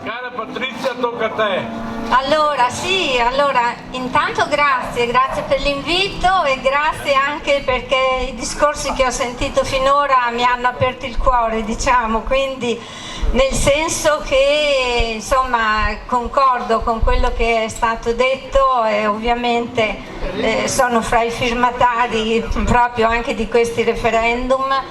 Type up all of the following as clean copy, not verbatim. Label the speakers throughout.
Speaker 1: Cara Patrizia, tocca a te.
Speaker 2: Allora, intanto grazie per l'invito e grazie anche perché i discorsi che ho sentito finora mi hanno aperto il cuore, diciamo, quindi nel senso che insomma concordo con quello che è stato detto e ovviamente sono fra i firmatari proprio anche di questi referendum.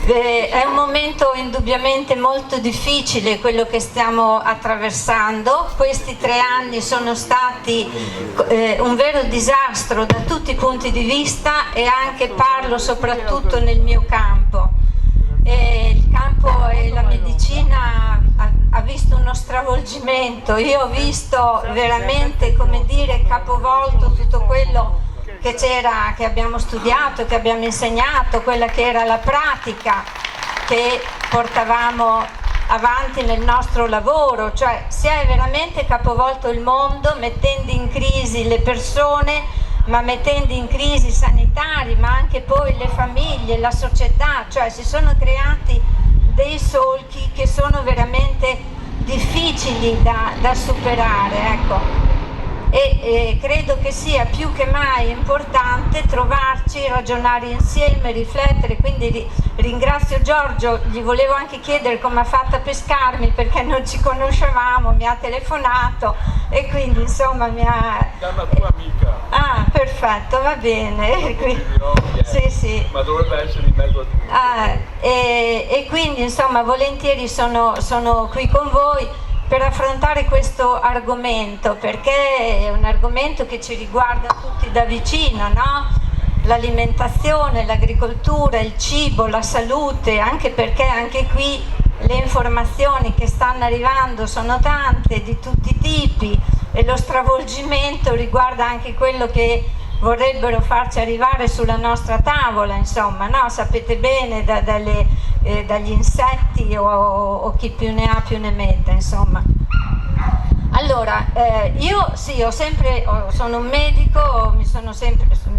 Speaker 2: È un momento indubbiamente molto difficile quello che stiamo attraversando. Questi 3 anni sono stati un vero disastro da tutti i punti di vista e anche parlo soprattutto nel mio campo. Il campo e la medicina ha visto uno stravolgimento. Io ho visto veramente, come dire, capovolto tutto quello che c'era, che abbiamo studiato, che abbiamo insegnato, quella che era la pratica che portavamo avanti nel nostro lavoro, cioè si è veramente capovolto il mondo mettendo in crisi le persone, ma mettendo in crisi i sanitari, ma anche poi le famiglie, la società, cioè si sono creati dei solchi che sono veramente difficili da superare, ecco. E credo che sia più che mai importante trovarci, ragionare insieme, riflettere, quindi ringrazio Giorgio, gli volevo anche chiedere come ha fatto a pescarmi perché non ci conoscevamo, mi ha telefonato e quindi insomma mi ha...
Speaker 1: È una tua amica.
Speaker 2: Ah, perfetto, va bene. Sì.
Speaker 1: Ma dovrebbe essere in mezzo a tutti.
Speaker 2: E quindi insomma volentieri sono qui con voi per affrontare questo argomento, perché è un argomento che ci riguarda tutti da vicino, no? L'alimentazione, l'agricoltura, il cibo, la salute, anche perché anche qui le informazioni che stanno arrivando sono tante, di tutti i tipi, e lo stravolgimento riguarda anche quello che vorrebbero farci arrivare sulla nostra tavola, insomma, no? Sapete bene dagli insetti o chi più ne ha più ne metta, insomma. Allora, io sì, sono un medico, sono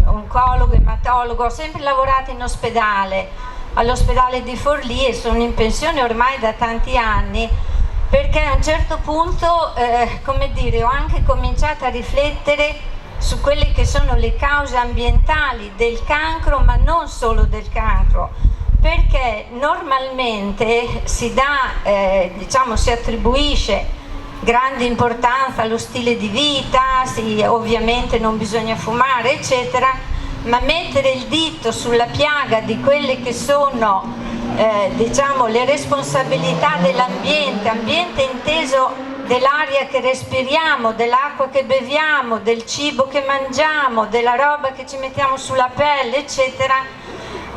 Speaker 2: oncologo, ematologo, ho sempre lavorato in ospedale, all'ospedale di Forlì e sono in pensione ormai da tanti anni, perché a un certo punto, come dire, ho anche cominciato a riflettere su quelle che sono le cause ambientali del cancro, ma non solo del cancro, perché normalmente si attribuisce grande importanza allo stile di vita, ovviamente non bisogna fumare, eccetera, ma mettere il dito sulla piaga di quelle che sono le responsabilità dell'ambiente, ambiente inteso dell'aria che respiriamo, dell'acqua che beviamo, del cibo che mangiamo, della roba che ci mettiamo sulla pelle, eccetera,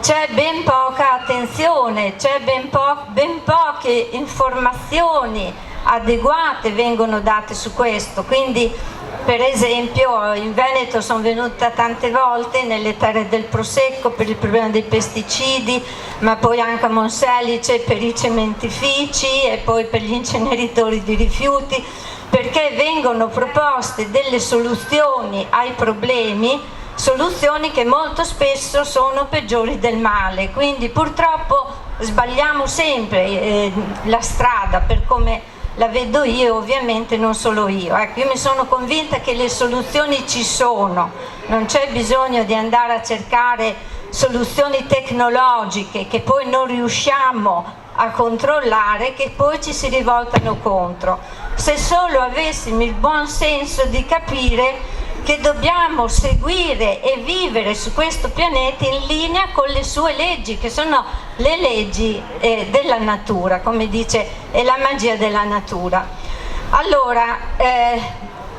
Speaker 2: c'è ben poca attenzione, c'è ben poche informazioni adeguate vengono date su questo. Quindi per esempio in Veneto sono venuta tante volte nelle terre del Prosecco per il problema dei pesticidi, ma poi anche a Monselice per i cementifici e poi per gli inceneritori di rifiuti, perché vengono proposte delle soluzioni ai problemi, soluzioni che molto spesso sono peggiori del male. Quindi purtroppo sbagliamo sempre la strada per come la vedo io, ovviamente non solo io. Ecco, io mi sono convinta che le soluzioni ci sono, non c'è bisogno di andare a cercare soluzioni tecnologiche che poi non riusciamo a controllare, che poi ci si rivoltano contro. Se solo avessimo il buon senso di capire che dobbiamo seguire e vivere su questo pianeta in linea con le sue leggi, che sono le leggi della natura, come dice, è la magia della natura. Allora,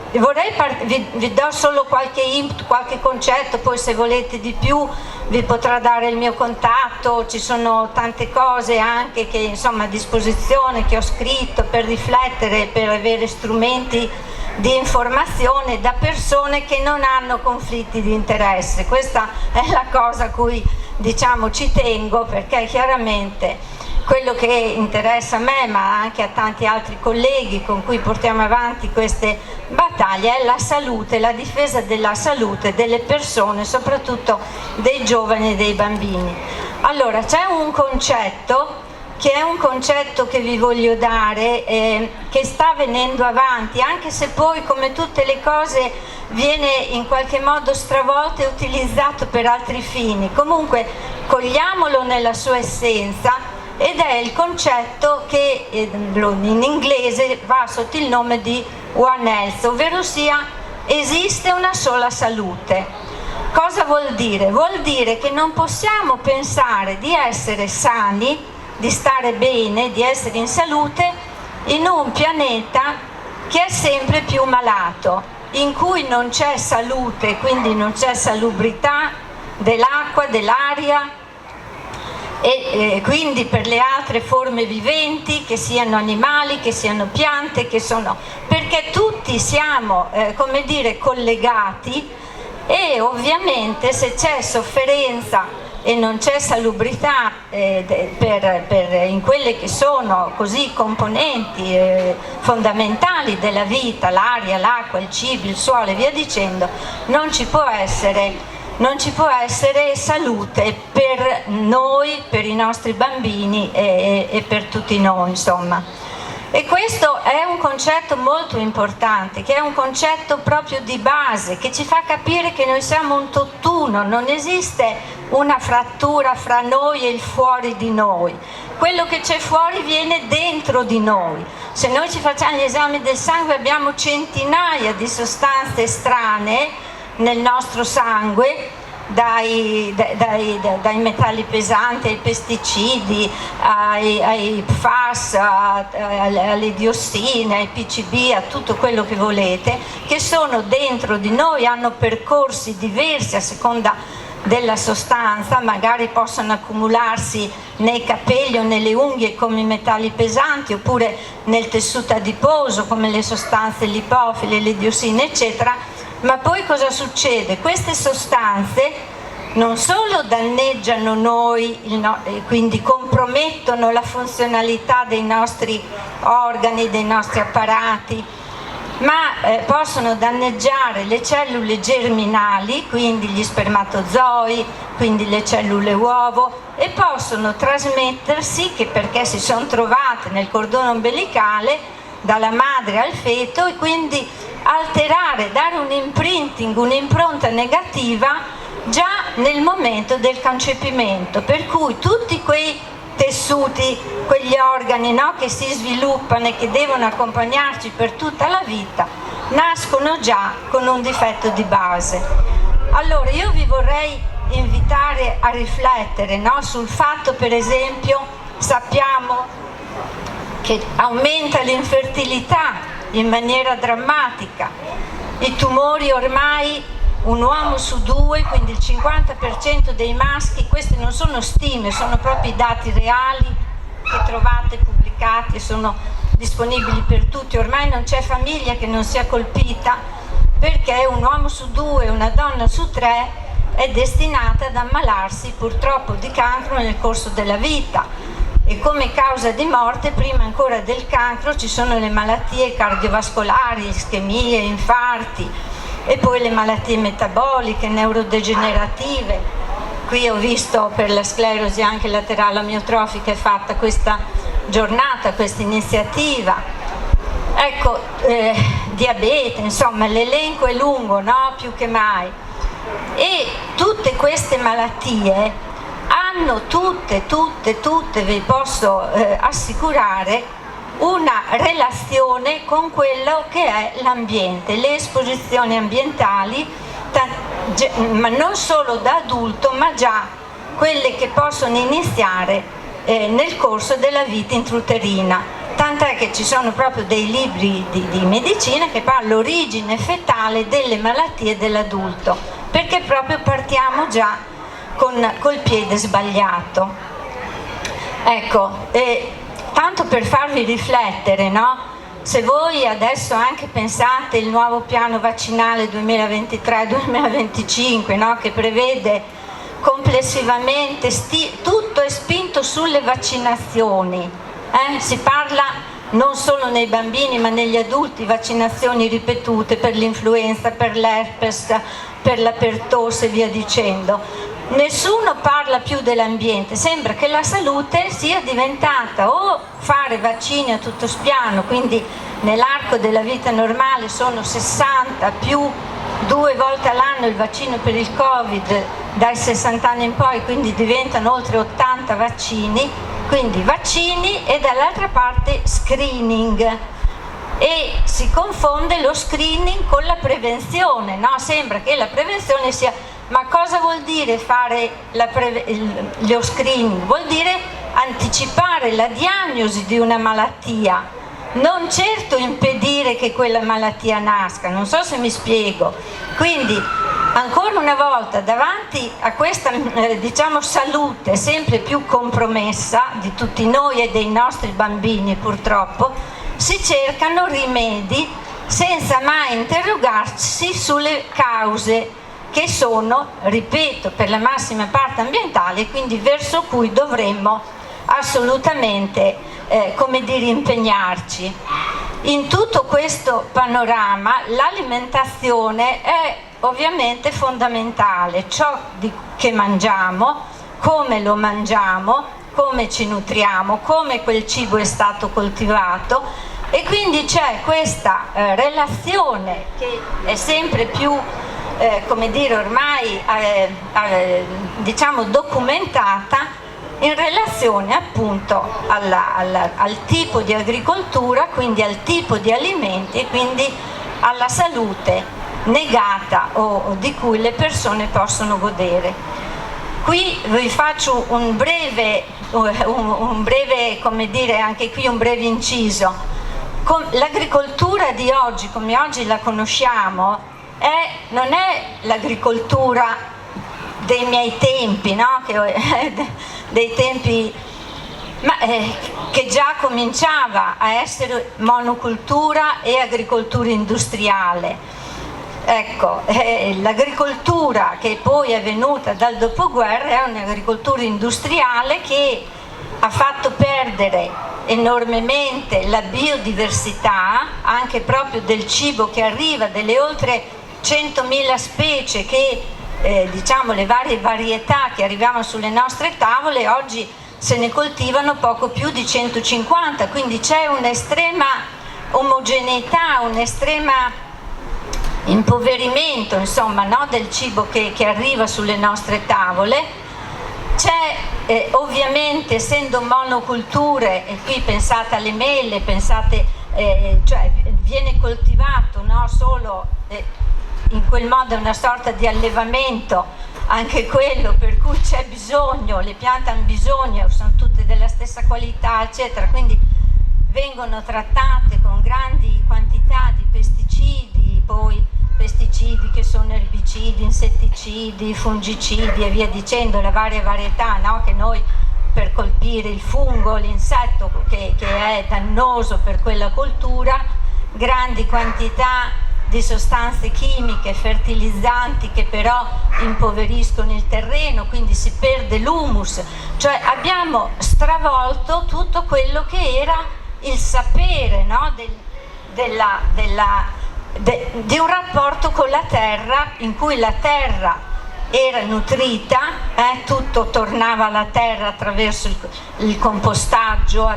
Speaker 2: vi do solo qualche input, qualche concetto, poi se volete di più vi potrò dare il mio contatto, ci sono tante cose anche che insomma a disposizione, che ho scritto per riflettere, per avere strumenti di informazione da persone che non hanno conflitti di interesse. Questa è la cosa a cui ci tengo, perché chiaramente quello che interessa a me, ma anche a tanti altri colleghi con cui portiamo avanti queste battaglie, è la salute, la difesa della salute delle persone, soprattutto dei giovani e dei bambini. Allora, c'è un concetto che è un concetto che vi voglio dare, che sta venendo avanti, anche se poi, come tutte le cose, viene in qualche modo stravolto e utilizzato per altri fini. Comunque cogliamolo nella sua essenza, ed è il concetto che in inglese va sotto il nome di One Health, ovvero sia esiste una sola salute. Cosa vuol dire? Vuol dire che non possiamo pensare di essere sani, di stare bene, di essere in salute in un pianeta che è sempre più malato, in cui non c'è salute, quindi non c'è salubrità dell'acqua, dell'aria e quindi per le altre forme viventi, che siano animali, che siano piante, perché tutti siamo come dire collegati, e ovviamente se c'è sofferenza e non c'è salubrità in quelle che sono così componenti fondamentali della vita, l'aria, l'acqua, il cibo, il suolo e via dicendo, non ci può essere salute per noi, per i nostri bambini e per tutti noi, insomma. E questo è un concetto molto importante, che è un concetto proprio di base, che ci fa capire che noi siamo un tutt'uno, non esiste una frattura fra noi e il fuori di noi. Quello che c'è fuori viene dentro di noi. Se noi ci facciamo gli esami del sangue abbiamo centinaia di sostanze strane nel nostro sangue, dai metalli pesanti ai pesticidi, ai PFAS, alle diossine, ai PCB, a tutto quello che volete, che sono dentro di noi, hanno percorsi diversi a seconda della sostanza, magari possono accumularsi nei capelli o nelle unghie come i metalli pesanti, oppure nel tessuto adiposo come le sostanze lipofile, le diossine eccetera. Ma poi cosa succede? Queste sostanze non solo danneggiano noi, quindi compromettono la funzionalità dei nostri organi, dei nostri apparati, ma possono danneggiare le cellule germinali, quindi gli spermatozoi, quindi le cellule uovo, e possono trasmettersi, che perché si sono trovate nel cordone ombelicale, dalla madre al feto, e quindi alterare, dare un imprinting, un'impronta negativa già nel momento del concepimento, per cui tutti quei tessuti, quegli organi, no, che si sviluppano e che devono accompagnarci per tutta la vita, nascono già con un difetto di base. Allora io vi vorrei invitare a riflettere, no, sul fatto, per esempio, sappiamo che aumenta l'infertilità in maniera drammatica, i tumori ormai, un uomo su due, quindi il 50% dei maschi, queste non sono stime, sono proprio i dati reali che trovate pubblicati e sono disponibili per tutti, ormai non c'è famiglia che non sia colpita, perché un uomo su due, una donna su tre è destinata ad ammalarsi purtroppo di cancro nel corso della vita. E come causa di morte, prima ancora del cancro, ci sono le malattie cardiovascolari, ischemie, infarti, e poi le malattie metaboliche, neurodegenerative. Qui ho visto per la sclerosi anche laterale amiotrofica è fatta questa giornata, questa iniziativa. Ecco, diabete, insomma l'elenco è lungo, no? Più che mai. E tutte queste malattie hanno tutte, vi posso assicurare, una relazione con quello che è l'ambiente, le esposizioni ambientali, ma non solo da adulto, ma già quelle che possono iniziare nel corso della vita intrauterina. Tant'è che ci sono proprio dei libri di medicina che parlano dell'origine fetale delle malattie dell'adulto, perché proprio partiamo già col piede sbagliato. Ecco, tanto per farvi riflettere, no? Se voi adesso anche pensate il nuovo piano vaccinale 2023-2025, no? Che prevede complessivamente tutto è spinto sulle vaccinazioni, si parla non solo nei bambini ma negli adulti, vaccinazioni ripetute per l'influenza, per l'herpes, per la pertosse e via dicendo. Nessuno parla più dell'ambiente, sembra che la salute sia diventata o fare vaccini a tutto spiano, quindi nell'arco della vita normale sono 60 più 2 volte all'anno il vaccino per il Covid dai 60 anni in poi, quindi diventano oltre 80 vaccini, quindi vaccini e dall'altra parte screening. E si confonde lo screening con la prevenzione, no? Sembra che la prevenzione sia, ma cosa vuol dire fare lo screening? Vuol dire anticipare la diagnosi di una malattia, non certo impedire che quella malattia nasca, non so se mi spiego. Quindi ancora una volta davanti a questa diciamo salute sempre più compromessa di tutti noi e dei nostri bambini purtroppo, si cercano rimedi senza mai interrogarsi sulle cause che sono, ripeto, per la massima parte ambientali, quindi verso cui dovremmo assolutamente come dire, impegnarci. In tutto questo panorama l'alimentazione è ovviamente fondamentale, ciò che mangiamo, come lo mangiamo, come ci nutriamo, come quel cibo è stato coltivato, e quindi c'è questa relazione che è sempre più come dire ormai diciamo documentata in relazione appunto al tipo di agricoltura, quindi al tipo di alimenti e quindi alla salute negata o di cui le persone possono godere. Qui vi faccio un breve come dire, anche qui un breve inciso. L'agricoltura di oggi, come oggi la conosciamo, non è l'agricoltura dei miei tempi, no? Dei tempi, ma che già cominciava a essere monocultura e agricoltura industriale. Ecco, l'agricoltura che poi è venuta dal dopoguerra è un'agricoltura industriale che ha fatto perdere enormemente la biodiversità, anche proprio del cibo che arriva, delle oltre 100.000 specie che diciamo le varie varietà che arrivavano sulle nostre tavole, oggi se ne coltivano poco più di 150, quindi c'è un'estrema omogeneità, un'estrema impoverimento insomma, no, del cibo che arriva sulle nostre tavole. C'è ovviamente, essendo monoculture, e qui pensate alle mele, pensate, cioè viene coltivato no, solo in quel modo, è una sorta di allevamento, anche quello per cui c'è bisogno, le piante hanno bisogno, sono tutte della stessa qualità eccetera, quindi vengono trattate con grandi quantità di pesticidi, poi pesticidi che sono erbicidi, insetticidi, fungicidi e via dicendo, la varia varietà no? Che noi per colpire il fungo, l'insetto che è dannoso per quella coltura, grandi quantità di sostanze chimiche, fertilizzanti che però impoveriscono il terreno, quindi si perde l'humus, cioè abbiamo stravolto tutto quello che era il sapere no? Di un rapporto con la terra in cui la terra era nutrita, tutto tornava alla terra attraverso il compostaggio,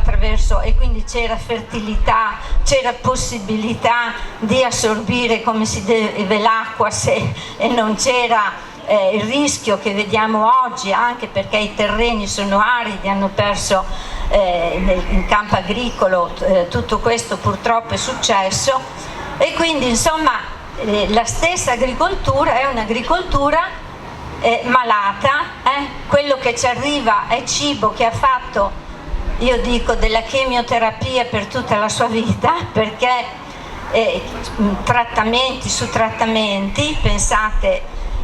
Speaker 2: e quindi c'era fertilità, c'era possibilità di assorbire come si deve l'acqua e non c'era il rischio che vediamo oggi, anche perché i terreni sono aridi, hanno perso in campo agricolo, tutto questo purtroppo è successo, e quindi insomma la stessa agricoltura è un'agricoltura malata, quello che ci arriva è cibo che ha fatto, io dico, della chemioterapia per tutta la sua vita, perché trattamenti su trattamenti, pensate,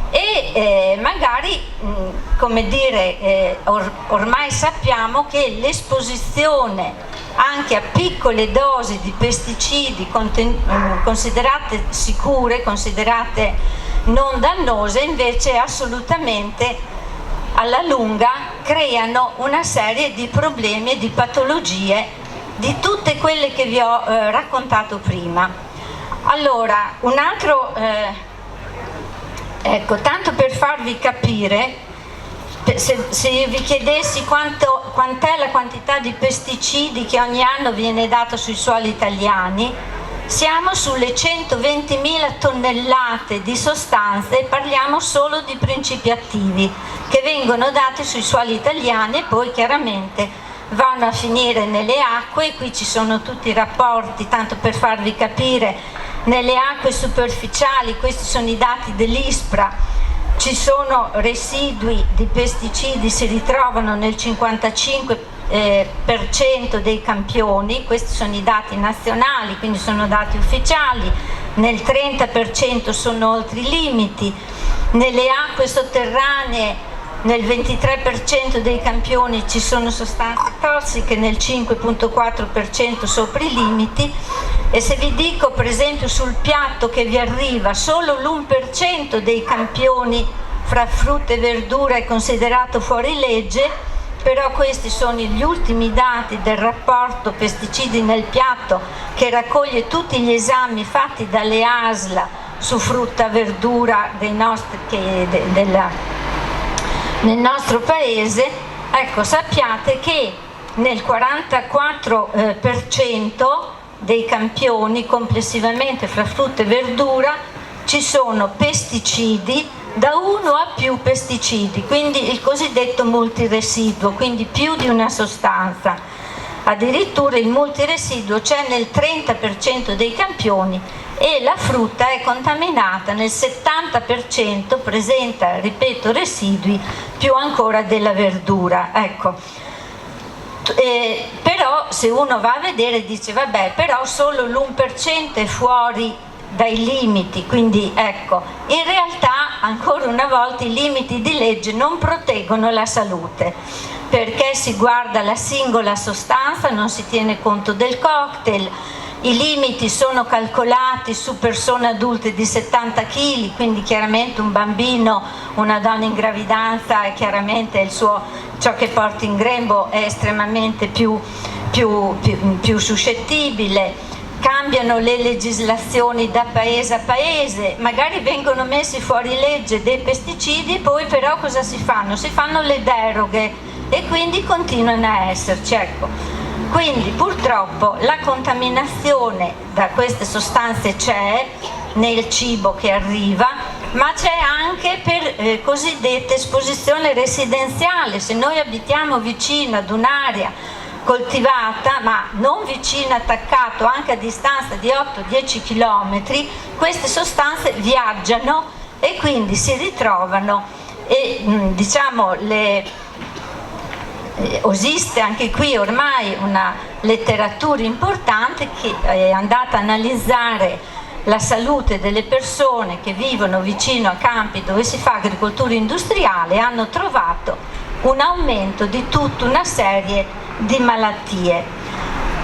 Speaker 2: e magari come dire ormai sappiamo che l'esposizione anche a piccole dosi di pesticidi considerate sicure, considerate non dannose, invece assolutamente alla lunga creano una serie di problemi e di patologie di tutte quelle che vi ho raccontato prima. Allora, un altro ecco, tanto per farvi capire se io vi chiedessi quant'è la quantità di pesticidi che ogni anno viene data sui suoli italiani, siamo sulle 120.000 tonnellate di sostanze, e parliamo solo di principi attivi che vengono dati sui suoli italiani e poi chiaramente vanno a finire nelle acque. E qui ci sono tutti i rapporti, tanto per farvi capire, nelle acque superficiali, questi sono i dati dell'ISPRA, ci sono residui di pesticidi, si ritrovano nel 55% dei campioni, questi sono i dati nazionali, quindi sono dati ufficiali, nel 30% sono oltre i limiti, nelle acque sotterranee nel 23% dei campioni ci sono sostanze tossiche, nel 5,4% sopra i limiti. E se vi dico per esempio sul piatto che vi arriva solo l'1% dei campioni fra frutta e verdura è considerato fuori legge, però questi sono gli ultimi dati del rapporto pesticidi nel piatto che raccoglie tutti gli esami fatti dalle ASL su frutta e verdura nel nostro paese. Ecco, sappiate che nel 44% dei campioni complessivamente fra frutta e verdura ci sono pesticidi, da 1 a più pesticidi, quindi il cosiddetto multiresiduo, quindi più di una sostanza. Addirittura il multiresiduo c'è nel 30% dei campioni e la frutta è contaminata nel 70%, presenta, ripeto, residui più ancora della verdura. Ecco. Però se uno va a vedere dice vabbè, però solo l'1% è fuori dai limiti, quindi ecco, in realtà ancora una volta i limiti di legge non proteggono la salute, perché si guarda la singola sostanza, non si tiene conto del cocktail. I limiti sono calcolati su persone adulte di 70 kg, quindi chiaramente un bambino, una donna in gravidanza, e chiaramente ciò che porta in grembo è estremamente più suscettibile. Cambiano le legislazioni da paese a paese, magari vengono messi fuori legge dei pesticidi, poi però cosa si fanno? Si fanno le deroghe e quindi continuano a esserci. Ecco. Quindi purtroppo la contaminazione da queste sostanze c'è nel cibo che arriva, ma c'è anche per cosiddetta esposizione residenziale. Se noi abitiamo vicino ad un'area coltivata, ma non vicino, attaccato, anche a distanza di 8-10 km, queste sostanze viaggiano e quindi si ritrovano e esiste anche qui ormai una letteratura importante che è andata a analizzare la salute delle persone che vivono vicino a campi dove si fa agricoltura industriale, e hanno trovato un aumento di tutta una serie di malattie.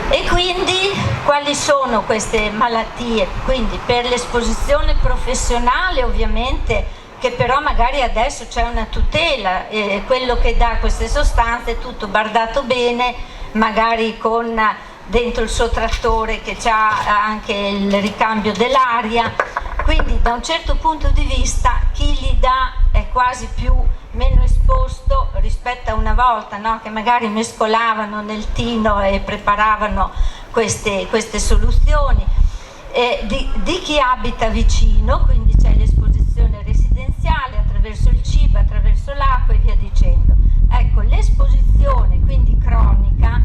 Speaker 2: E quindi quali sono queste malattie? Quindi per l'esposizione professionale ovviamente, che però magari adesso c'è una tutela, quello che dà queste sostanze è tutto bardato bene, magari con dentro il suo trattore che ha anche il ricambio dell'aria, quindi da un certo punto di vista chi li dà è quasi meno esposto rispetto a una volta, no? Che magari mescolavano nel tino e preparavano queste soluzioni. Di chi abita vicino, quindi c'è l'esposizione residenziale attraverso il cibo, attraverso l'acqua e via dicendo. Ecco, l'esposizione quindi cronica,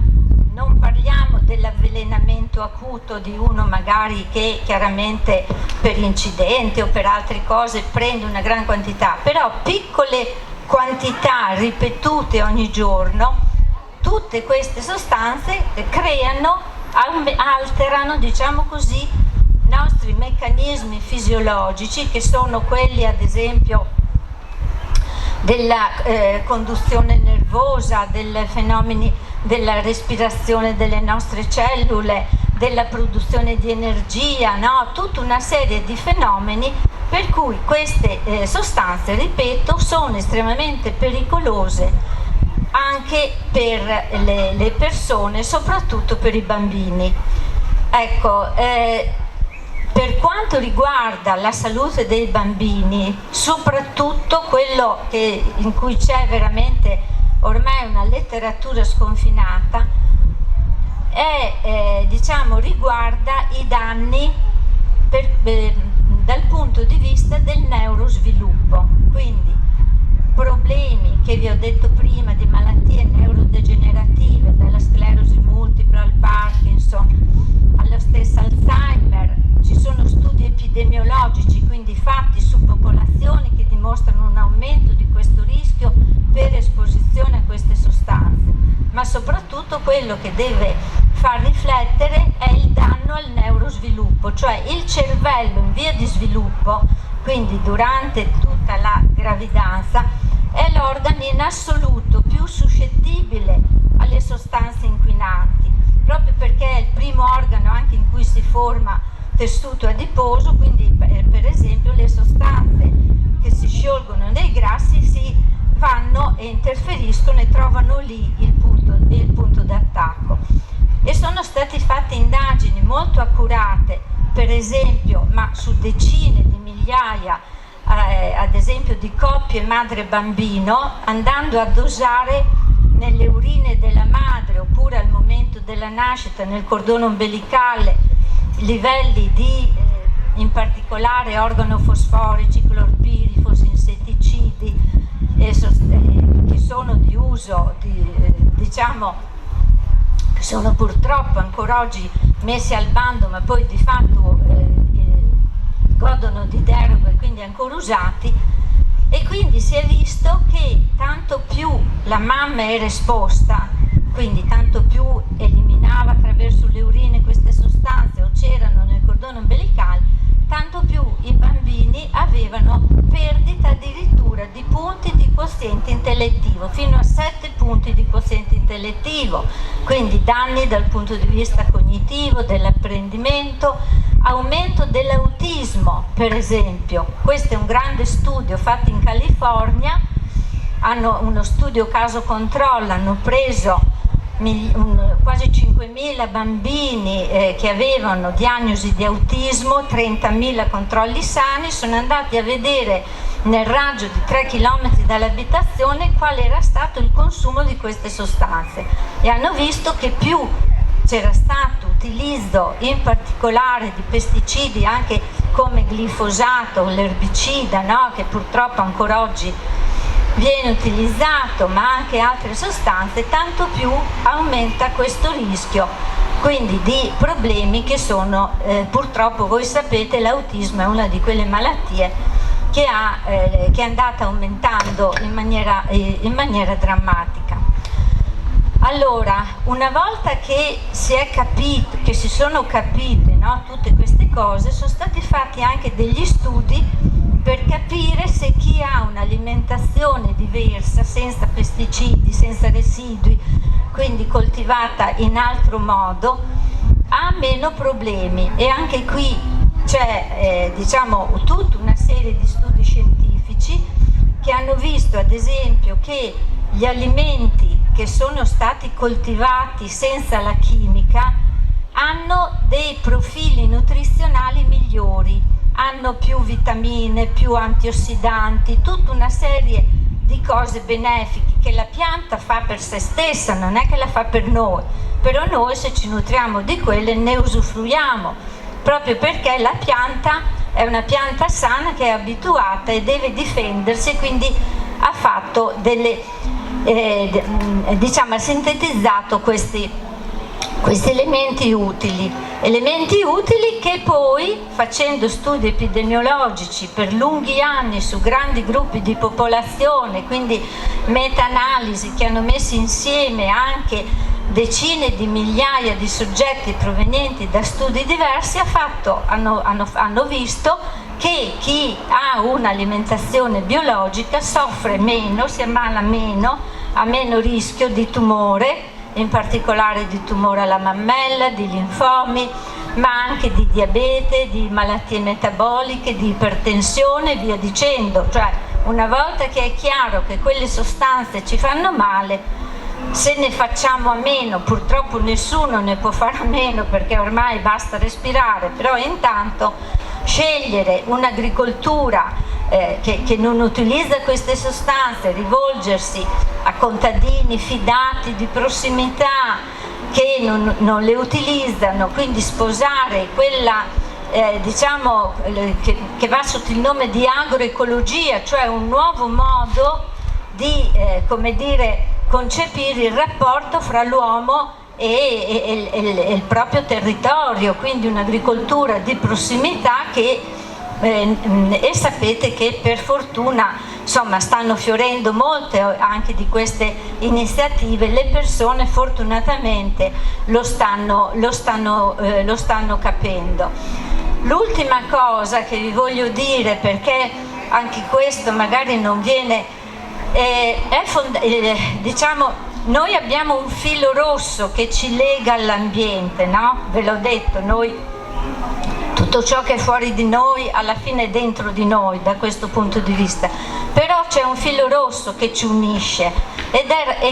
Speaker 2: non parliamo dell'avvelenamento acuto di uno magari che chiaramente per incidente o per altre cose prende una gran quantità, però piccole quantità ripetute ogni giorno, tutte queste sostanze alterano, diciamo così, i nostri meccanismi fisiologici, che sono quelli ad esempio della conduzione nervosa, dei fenomeni della respirazione delle nostre cellule, della produzione di energia, no? Tutta una serie di fenomeni per cui queste sostanze, ripeto, sono estremamente pericolose anche per le persone, soprattutto per i bambini. Ecco, Per quanto riguarda la salute dei bambini, soprattutto quello in cui c'è veramente ormai una letteratura sconfinata, riguarda i danni dal punto di vista del neurosviluppo, quindi problemi che vi ho detto prima di malattie neurodegenerative, dalla sclerosi multipla al Parkinson, alla stessa Alzheimer. Ci sono studi epidemiologici, quindi fatti su popolazioni, che dimostrano un aumento di questo rischio per esposizione a queste sostanze, ma soprattutto quello che deve far riflettere è il danno al neurosviluppo, cioè il cervello in via di sviluppo, quindi durante tutta la gravidanza, è l'organo in assoluto più suscettibile alle sostanze inquinanti, proprio perché è il primo organo anche in cui si forma tessuto adiposo, quindi per esempio le sostanze che si sciolgono nei grassi si vanno e interferiscono e trovano lì il punto d'attacco. E sono state fatte indagini molto accurate, per esempio, ma su decine di migliaia, ad esempio di coppie madre-bambino, andando a dosare nelle urine della madre oppure al momento della nascita nel cordone ombelicale livelli di, in particolare, organofosforici, clorpirifos, insetticidi, che sono di uso, che sono purtroppo ancora oggi messi al bando, ma poi di fatto godono di deroga e quindi ancora usati. E quindi si è visto che tanto più la mamma era esposta, quindi tanto più eliminava attraverso le urine queste sostanze o c'erano nel cordone ombelicale, tanto più i bambini avevano perdita addirittura di punti di quoziente intellettivo, fino a 7 punti di quoziente intellettivo, quindi danni dal punto di vista cognitivo, dell'apprendimento, aumento dell'autismo, per esempio. Questo è un grande studio fatto in California, hanno uno studio caso controllo, hanno preso quasi 5.000 bambini che avevano diagnosi di autismo, 30.000 controlli sani, sono andati a vedere nel raggio di 3 km dall'abitazione qual era stato il consumo di queste sostanze e hanno visto che più c'era stato utilizzo in particolare di pesticidi anche come glifosato, l'erbicida, no? Che purtroppo ancora oggi viene utilizzato, ma anche altre sostanze, tanto più aumenta questo rischio quindi di problemi che sono purtroppo, voi sapete, l'autismo è una di quelle malattie che è andata aumentando in maniera drammatica. Allora, una volta che si è capito, che si sono capite, no, tutte queste cose, sono stati fatti anche degli studi per capire se chi ha un'alimentazione diversa, senza pesticidi, senza residui, quindi coltivata in altro modo, ha meno problemi. E anche qui c'è tutta una serie di studi scientifici che hanno visto ad esempio che gli alimenti che sono stati coltivati senza la chimica hanno dei profili nutrizionali migliori, hanno più vitamine, più antiossidanti, tutta una serie di cose benefiche che la pianta fa per se stessa, non è che la fa per noi, però noi se ci nutriamo di quelle ne usufruiamo, proprio perché la pianta è una pianta sana che è abituata e deve difendersi e quindi ha fatto ha sintetizzato questi elementi utili che poi, facendo studi epidemiologici per lunghi anni su grandi gruppi di popolazione, quindi meta-analisi che hanno messo insieme anche decine di migliaia di soggetti provenienti da studi diversi, hanno visto che chi ha un'alimentazione biologica soffre meno, si ammala meno, ha meno rischio di tumore, in particolare di tumore alla mammella, di linfomi, ma anche di diabete, di malattie metaboliche, di ipertensione e via dicendo. Cioè, una volta che è chiaro che quelle sostanze ci fanno male, se ne facciamo a meno, purtroppo nessuno ne può fare a meno perché ormai basta respirare, però intanto scegliere un'agricoltura che non utilizza queste sostanze, rivolgersi a contadini fidati di prossimità che non le utilizzano, quindi sposare quella diciamo che va sotto il nome di agroecologia, cioè un nuovo modo di come dire, concepire il rapporto fra l'uomo e il proprio territorio, quindi un'agricoltura di prossimità e sapete che per fortuna insomma stanno fiorendo molte anche di queste iniziative, le persone fortunatamente lo stanno capendo. L'ultima cosa che vi voglio dire, perché anche questo magari non viene, diciamo, noi abbiamo un filo rosso che ci lega all'ambiente, no? Ve l'ho detto, noi tutto ciò che è fuori di noi alla fine è dentro di noi da questo punto di vista, però c'è un filo rosso che ci unisce e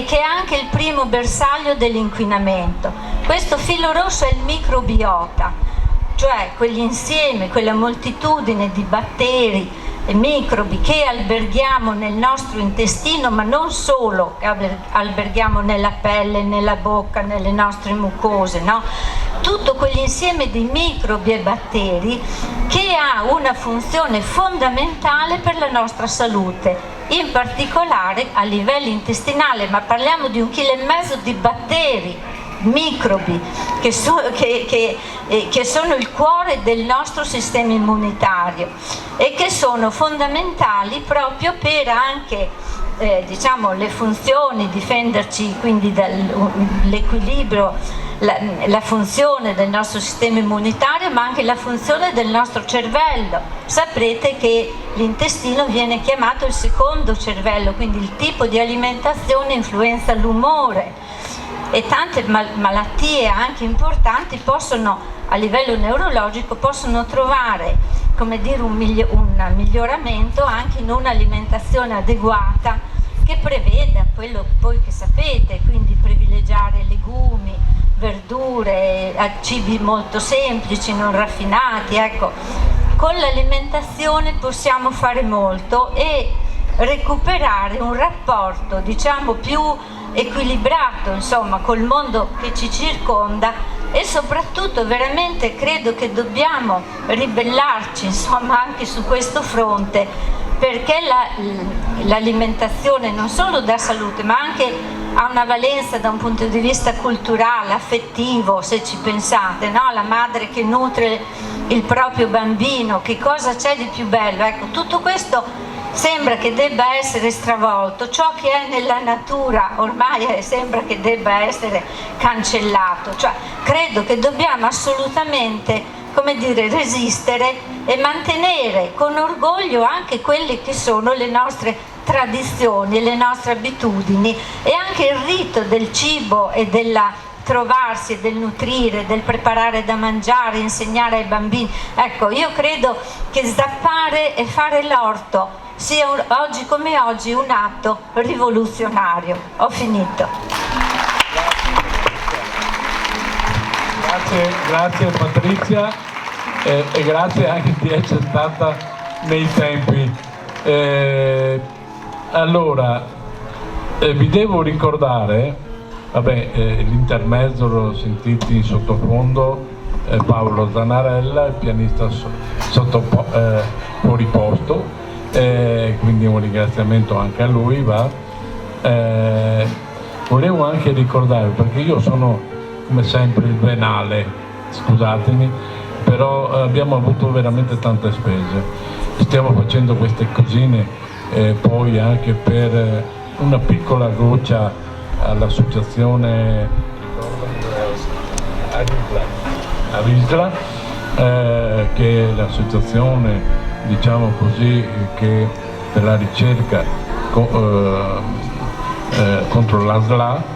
Speaker 2: che è anche il primo bersaglio dell'inquinamento. Questo filo rosso è il microbiota, cioè quell'insieme, quella moltitudine di batteri e microbi che alberghiamo nel nostro intestino, ma non solo, che alberghiamo nella pelle, nella bocca, nelle nostre mucose, no? Tutto quell'insieme di microbi e batteri che ha una funzione fondamentale per la nostra salute, in particolare a livello intestinale, ma parliamo di 1,5 kg di batteri, microbi che sono il cuore del nostro sistema immunitario e che sono fondamentali proprio per anche diciamo le funzioni, difenderci quindi dall'equilibrio, la funzione del nostro sistema immunitario, ma anche la funzione del nostro cervello. Saprete che l'intestino viene chiamato il secondo cervello, quindi il tipo di alimentazione influenza l'umore. E tante malattie anche importanti possono, a livello neurologico, possono trovare, come dire, un miglioramento anche in un'alimentazione adeguata che preveda quello poi che sapete, quindi privilegiare legumi, verdure, cibi molto semplici, non raffinati. Ecco, con l'alimentazione possiamo fare molto e recuperare un rapporto, diciamo, più equilibrato, insomma, col mondo che ci circonda, e soprattutto veramente credo che dobbiamo ribellarci, insomma, anche su questo fronte, perché l'alimentazione non solo dà salute, ma anche ha una valenza da un punto di vista culturale, affettivo, se ci pensate, no? La madre che nutre il proprio bambino, che cosa c'è di più bello? Ecco, tutto questo sembra che debba essere stravolto, ciò che è nella natura ormai sembra che debba essere cancellato, cioè credo che dobbiamo assolutamente, come dire, resistere e mantenere con orgoglio anche quelle che sono le nostre tradizioni, le nostre abitudini e anche il rito del cibo e della trovarsi, del nutrire, del preparare da mangiare, insegnare ai bambini. Ecco, io credo che zappare e fare l'orto sia oggi come oggi un atto rivoluzionario. Ho finito.
Speaker 1: Grazie Patrizia e grazie anche di essere stata nei tempi. Allora, vi devo ricordare, l'intermezzo l'ho sentito in sottofondo, Paolo Zanarella, il pianista fuori posto. Quindi un ringraziamento anche a lui va. Volevo anche ricordare, perché io sono come sempre il venale, scusatemi, però abbiamo avuto veramente tante spese, stiamo facendo queste cosine poi anche per una piccola goccia all'associazione Avisla, che è l'associazione, diciamo così, che per la ricerca contro l'ASLA,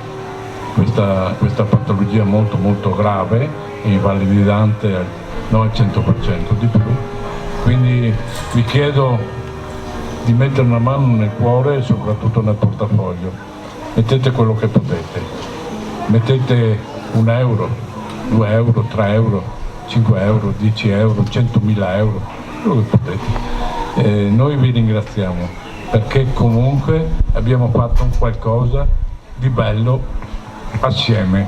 Speaker 1: questa patologia molto grave e invalidante al 100% di più. Quindi vi chiedo di mettere una mano nel cuore e soprattutto nel portafoglio, mettete quello che potete. mettete 1 euro, 2 euro, 3 euro, 5 euro, 10 euro, 100.000 euro, quello che potete. Noi vi ringraziamo perché comunque abbiamo fatto un qualcosa di bello assieme,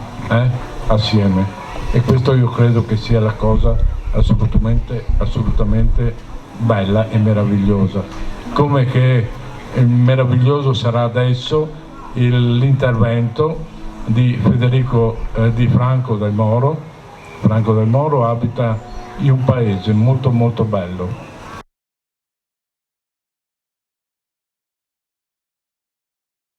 Speaker 1: assieme, e questo io credo che sia la cosa assolutamente bella e meravigliosa, come che meraviglioso sarà adesso l'intervento di Franco Del Moro. Franco Del Moro abita in un paese molto bello,